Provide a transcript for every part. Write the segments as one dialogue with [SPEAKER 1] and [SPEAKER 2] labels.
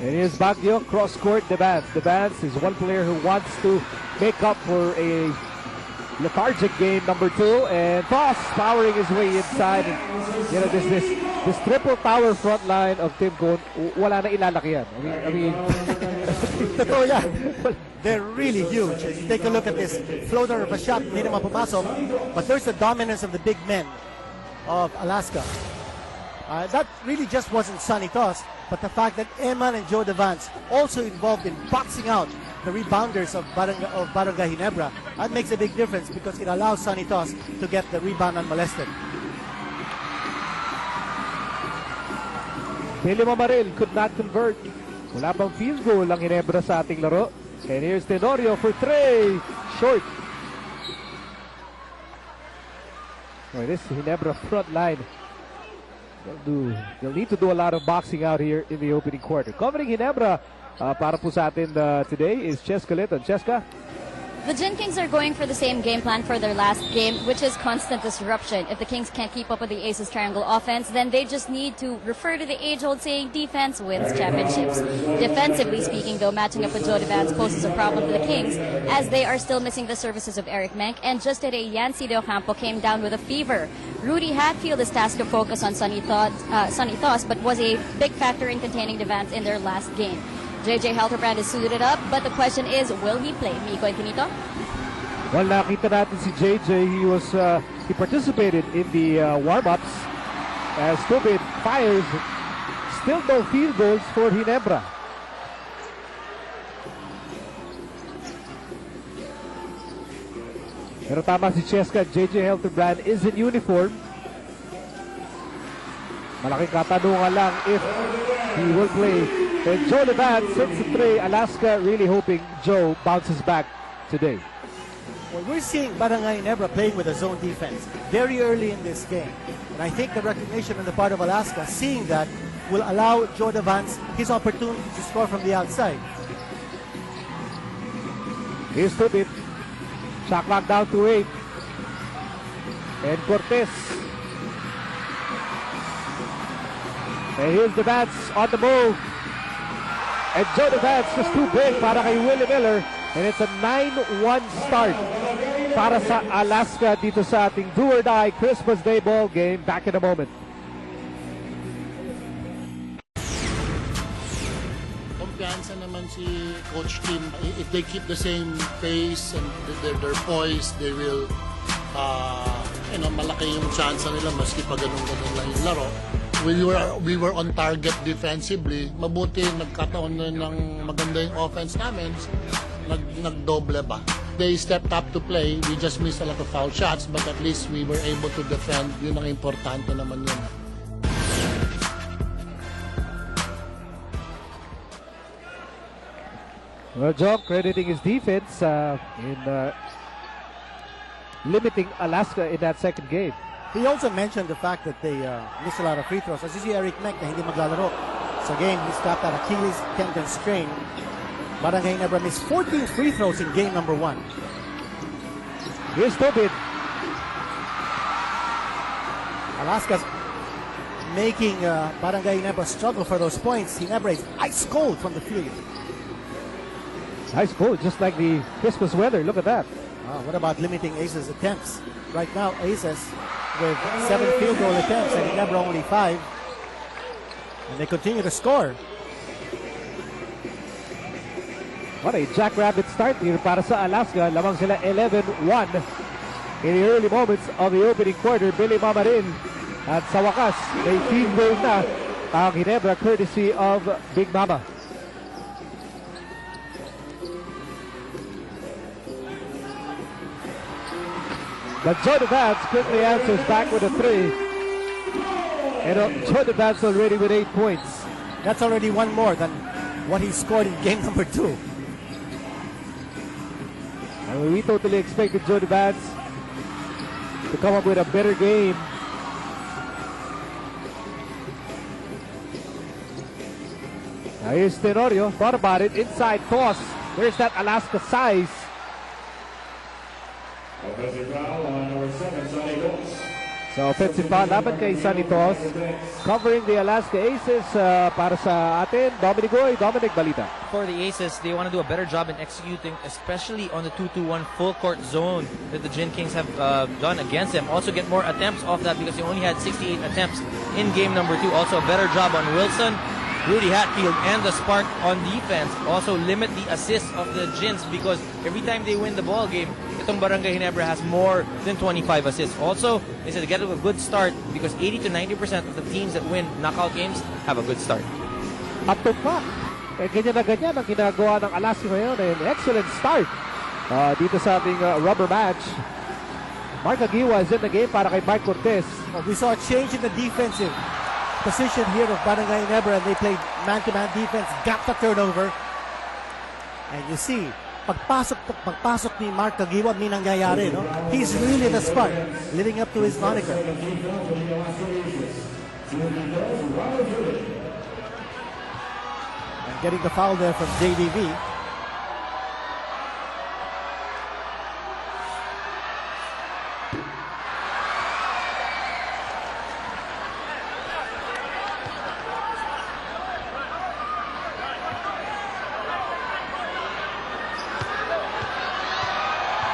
[SPEAKER 1] And here's Baguio, cross-court, Devance. Devance is one player who wants to make up for a lethargic game number 2, and Foss powering his way inside. And, you know, this triple tower front line of Team Cone, wala na ilalaki yan. I mean,
[SPEAKER 2] totoo yan. They're really huge. Take a look at this floater of a shot, hindi naman pumasok, but there's the dominance of the big men of Alaska. That really just wasn't Sonny Toss, but the fact that Eman and Joe Devance also involved in boxing out the rebounders of Barangay Ginebra, that makes a big difference because it allows Sonny Toss to get the rebound unmolested.
[SPEAKER 1] Billy Mamaril could not convert. Wala pang field goal ang Ginebra sa ating laro. And here's Tenorio for 3. Short. Oh, this Ginebra front line. They'll need to do a lot of boxing out here in the opening quarter. Covering Ginebra para po sa atin today is Cheska Litton. Cheska?
[SPEAKER 3] The Gin Kings are going for the same game plan for their last game, which is constant disruption. If the Kings can't keep up with the Aces triangle offense, then they just need to refer to the age-old saying, defense wins championships. Defensively speaking, though, matching up with Joe Devance poses a problem for the Kings, as they are still missing the services of Eric Menk, and just today, Yancy De Ocampo came down with a fever. Rudy Hatfield is tasked to focus on Sonny Toss, but was a big factor in containing Devance in their last game. JJ Helterbrand is suited up, but the question is, will he play? Miko Infinito?
[SPEAKER 1] Well, nakita natin si JJ. He participated in the warm-ups as Tubin fires. Still no field goals for Ginebra. Pero tama si Cheska, JJ Helterbrand is in uniform. Malaking katanungan lang if he will play. And Joe Devance sits the 3. Alaska really hoping Joe bounces back today.
[SPEAKER 2] Well, we're seeing Barangay Ginebra playing with a zone defense very early in this game. And I think the recognition on the part of Alaska, seeing that, will allow Joe Devance his opportunity to score from the outside.
[SPEAKER 1] Here's Tubin. Shot clock down to 8. And Cortez. And here's Devance on the move. And Joe Devance is too big para kay Willie Miller. And it's a 9-1 start para sa Alaska dito sa ating do-or-die Christmas Day ball game. Back in a moment.
[SPEAKER 4] Kumpiyansa naman si Coach Tim. If they keep the same pace and their poise, they will, malaki yung chance nila maski pa ganun-ganun lang yung laro. We were on target defensively. Mabuti nagkataon na ng maganda yung offense namin. Nagdoble ba? They stepped up to play. We just missed a lot of foul shots, but at least we were able to defend. Yun ang importante naman yun.
[SPEAKER 1] Well, Joe crediting his defense in limiting Alaska in that second game.
[SPEAKER 2] He also mentioned the fact that they missed a lot of free throws. As you see, Eric Menk na hindi maglalaro sa game, he stopped at Achilles tendon strain. Barangay Ginebra missed 14 free throws in game number 1.
[SPEAKER 1] Here's Tobin.
[SPEAKER 2] Alaska's making Barangay Ginebra struggle for those points. Ginebra is ice cold from the field.
[SPEAKER 1] Ice cold, just like the Christmas weather. Look at that.
[SPEAKER 2] What about limiting Aces attempts? Right now, Aces with 7 field goal attempts and Ginebra only 5. And they continue to score.
[SPEAKER 1] What a jackrabbit start here para sa Alaska. Lamang sila 11-1 in the early moments of the opening quarter. Billy Mamarin. At sa wakas, may field goal na ang Ginebra courtesy of Big Mama. But Joe Devance quickly answers back with a 3. And Joe Devance already with 8 points.
[SPEAKER 2] That's already one more than what he scored in game number 2.
[SPEAKER 1] And we totally expected Joe Devance to come up with a better game. Now here's Tenorio. Thought about it. Inside toss. There's that Alaska size. So offensive foul laban kay Sanitos. Covering the Alaska Aces para sa atin, Dominic Goy, Dominic Balita.
[SPEAKER 5] For the Aces, they want to do a better job in executing, especially on the 2-2-1 full court zone that the Gin Kings have done against them. Also get more attempts off that because they only had 68 attempts in game number 2. Also a better job on Wilson, Rudy Hatfield, and the Spark on defense. Also limit the assists of the Gins because every time they win the ball game, itong Barangay Ginebra has more than 25 assists. Also, they said to get a good start because 80 to 90% of the teams that win knockout games have a good start.
[SPEAKER 1] Up to pa. Eh, ganyan na ganyan ang ginagawa ng Alaska ngayon. An excellent start dito sa ating rubber match. Mark Aguiwa is in the game para kay Mike Cortez.
[SPEAKER 2] We saw a change in the defensive position here of Barangay Ginebra, and they played man-to-man defense, got the turnover. And you see, pagpasok ni Mark Aguiwa, may nangyayari, no? He's really the spark, living up to his moniker. And getting the foul there from JDV.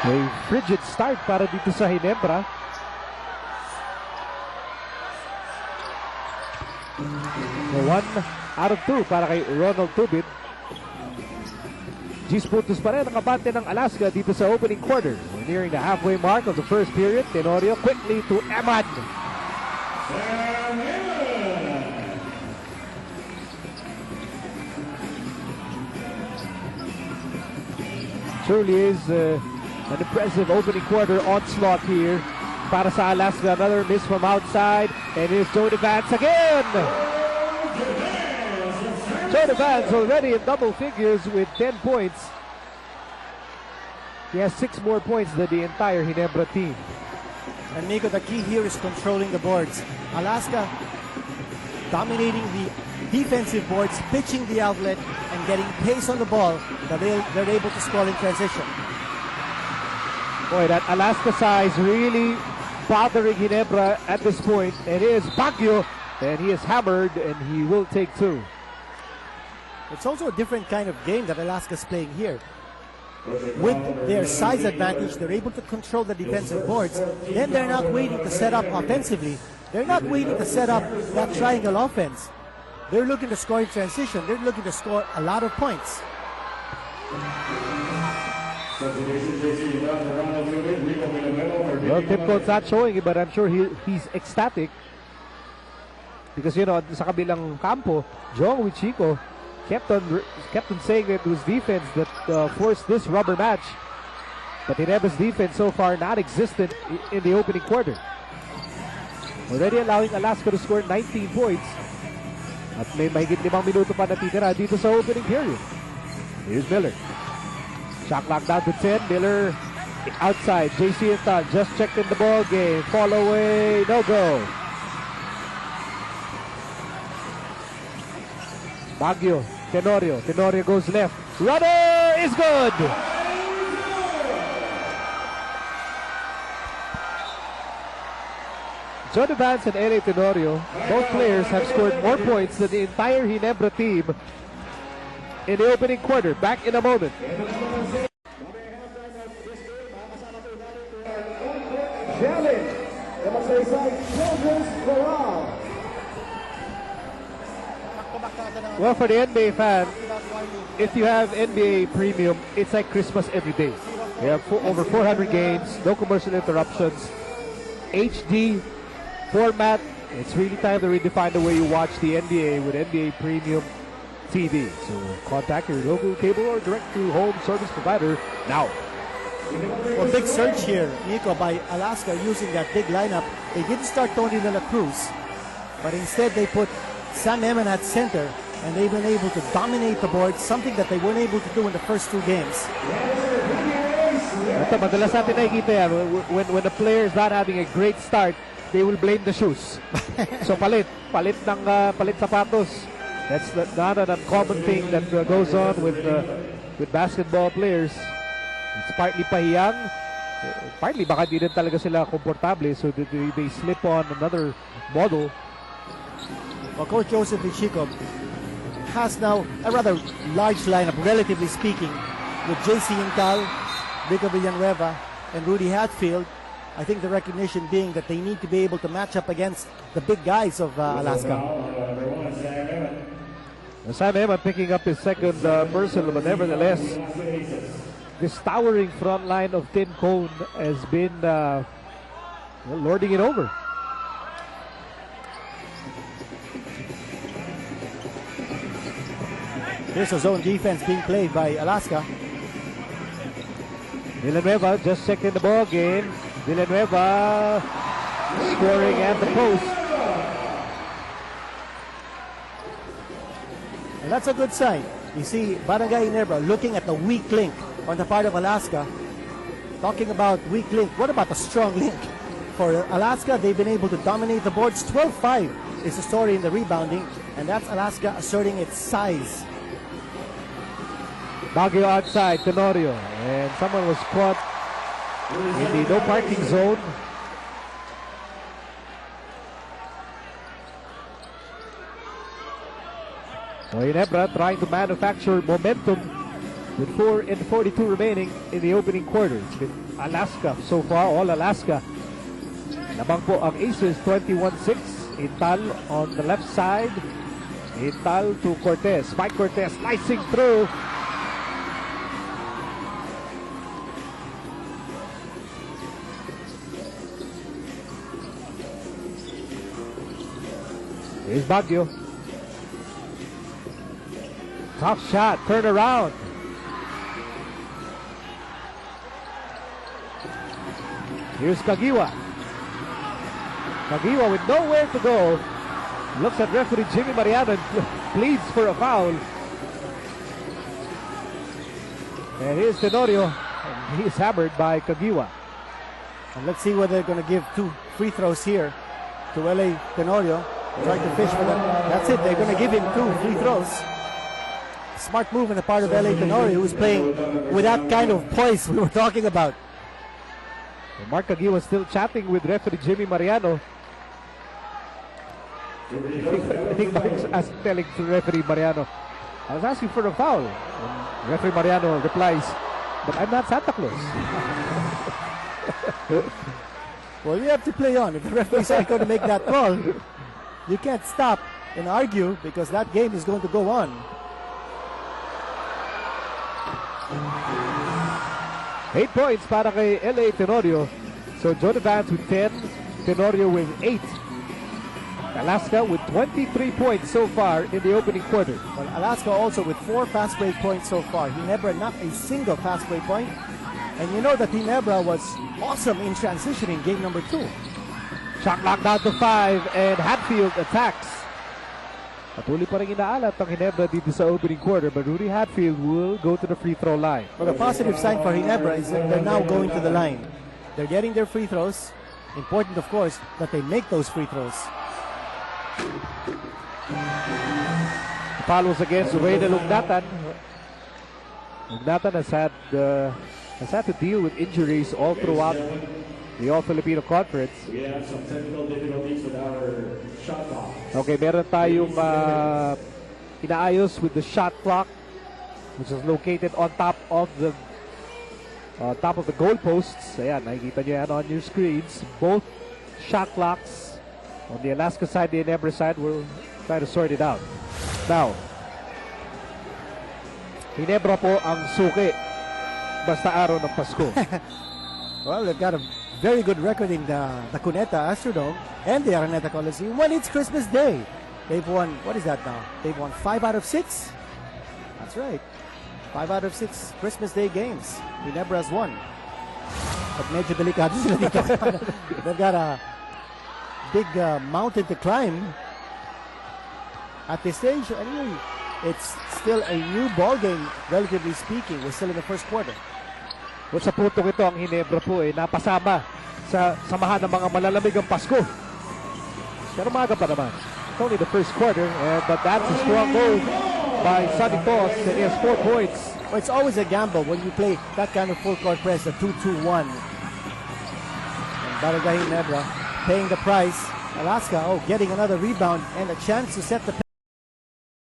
[SPEAKER 1] A frigid start para dito sa Ginebra. So 1 out of 2 para kay Ronald Tubit. G's puntos pa rin ang kabante ng Alaska dito sa opening quarter. We're nearing the halfway mark of the first period. Tenorio quickly to Eman. Truly is an impressive opening quarter onslaught here para sa Alaska. Another miss from outside, and here's Jody Vance again. Jody Vance already in double figures with 10 points. He has 6 more points than the entire Ginebra team.
[SPEAKER 2] And Nico, the key here is controlling the boards. Alaska dominating the defensive boards, pitching the outlet, and getting pace on the ball that they're able to score in transition.
[SPEAKER 1] Boy, that Alaska size really bothering Ginebra at this point. It is Baguio, and he is hammered, and he will take 2.
[SPEAKER 2] It's also a different kind of game that Alaska's playing here. With their size advantage, they're able to control the defensive boards. Then they're not waiting to set up offensively. They're not waiting to set up that triangle offense. They're looking to score in transition. They're looking to score a lot of points.
[SPEAKER 1] Well, Tim Cohn's not showing it, but I'm sure he's ecstatic. Because, you know, sa kabilang kampo, Jong Wichiko kept on saying that it was defense that forced this rubber match. But Ginebra's defense so far non-existent in the opening quarter. Already allowing Alaska to score 19 points. At may mahigit 5 minuto pa natitira dito sa opening period. Here's Miller. Shot clock down to 10. Miller outside. JC Intan just checked in the ball game. Fall away. No go. Baguio. Tenorio. Tenorio goes left. Runner is good. Johnny Vance and L.A. Tenorio, both players have scored more points than the entire Ginebra team in the opening quarter. Back in a moment. Well, for the NBA fan, if you have NBA Premium, it's like Christmas every day. You have over 400 games, no commercial interruptions, HD format. It's really time to redefine the way you watch the NBA with NBA Premium TV. So contact your local cable or direct to home service provider now.
[SPEAKER 2] Well, big surge here, Nico, by Alaska using that big lineup. They didn't start Tony De La Cruz, but instead they put Sam Eman at center, and they've been able to dominate the board, something that they weren't able to do in the first 2 games.
[SPEAKER 1] Ito, madalas natin nakikita yan. When a player is not having a great start, they will blame the shoes. So palit sapatos. That's not an uncommon thing that goes on with basketball players. It's partly pahiyang, Partly baka di rin talaga sila komportable, so they slip on another model.
[SPEAKER 2] Well, Coach Joseph Ichiko has now a rather large lineup, relatively speaking, with JC Intal, Vico Villanueva, and Rudy Hatfield. I think the recognition being that they need to be able to match up against the big guys of Alaska.
[SPEAKER 1] Sam Eman picking up his second personal, but nevertheless, this towering front line of Tin Cone has been lording it over.
[SPEAKER 2] Here's a zone defense being played by Alaska.
[SPEAKER 1] Villanueva just checking the ball game. Villanueva scoring at the post.
[SPEAKER 2] And that's a good sign. You see Barangay Ginebra looking at the weak link on the part of Alaska. Talking about weak link, what about the strong link? For Alaska, they've been able to dominate the boards. 12-5 is the story in the rebounding, and that's Alaska asserting its size.
[SPEAKER 1] Baguio outside, Tenorio, and someone was caught in the no parking zone. So Ginebra trying to manufacture momentum with 4:42 remaining in the opening quarter. It's been Alaska so far, all Alaska. Labang po ang Aces, 21-6. Intal on the left side. Intal to Cortez. Mike Cortez slicing through. Here's Baguio. Tough shot, turn around. Here's Kagiwa. Kagiwa with nowhere to go. Looks at referee Jimmy Mariano and pleads for a foul. And here's Tenorio. And he's hammered by Kagiwa.
[SPEAKER 2] And let's see whether they're going to give 2 free throws here to LA Tenorio. Trying to fish for them. That's it. They're going to give him 2 free throws. Smart move on the part of LA Tenorio, who's playing with that kind of poise we were talking about.
[SPEAKER 1] And Mark Kagiwa was still chatting with referee Jimmy Mariano. I think Mark's telling to referee Mariano, I was asking for a foul. And referee Mariano replies, but I'm not Santa Claus.
[SPEAKER 2] Well, you have to play on. If the referees aren't going to make that call, you can't stop and argue because that game is going to go on.
[SPEAKER 1] 8 points para kay LA Tenorio. So John Vance with 10, Tenorio with 8. Alaska with 23 points so far in the opening quarter.
[SPEAKER 2] Well, Alaska also with 4 fast break points so far. Ginebra not a single fast break point. And you know that Ginebra was awesome in transitioning game number 2.
[SPEAKER 1] Shot clock down to 5 and Hatfield attacks. Patuloy pa rin inaalat ang Ginebra dito sa opening quarter, but Rudy Hatfield will go to the free throw line.
[SPEAKER 2] Well, the positive sign for Ginebra is that they're now going to the line. They're getting their free throws. Important, of course, that they make those free throws.
[SPEAKER 1] The foul was against Reyna Lugnatan. Lugnatan has had to deal with injuries all throughout the All-Filipino Conference.
[SPEAKER 6] We have some technical difficulties with our shot clock.
[SPEAKER 1] Okay, meron tayong inaayos with the shot clock, which is located on top of the goalposts. Ayan, nakikita nyo yan on your screens. Both shot clocks on the Alaska side, the Ginebra side, we'll try to sort it out. Now, Ginebra po ang suki basta araw ng Pasko.
[SPEAKER 2] Well, they've got a very good record in the Cuneta Astrodome and the Araneta Coliseum when it's Christmas Day. They've won, what is that now? They've won 5 out of 6? That's right. 5 out of 6 Christmas Day games. Ginebra has won. But medyo delikado sila dito. They've got a big mountain to climb at this stage. Anyway, it's still a new ball game, relatively speaking. We're still in the first quarter.
[SPEAKER 1] Well, sa putong ito, ang Ginebra po napasama sa samahan ng mga malalamig ang Pasko. Pero maga pa naman. It's only the first quarter, but that's a strong goal by Sonny Toss, and he has 4 points.
[SPEAKER 2] Well, it's always a gamble when you play that kind of full court press, the 2-2-1. Barangay Ginebra paying the price. Alaska, getting another rebound and a chance to set the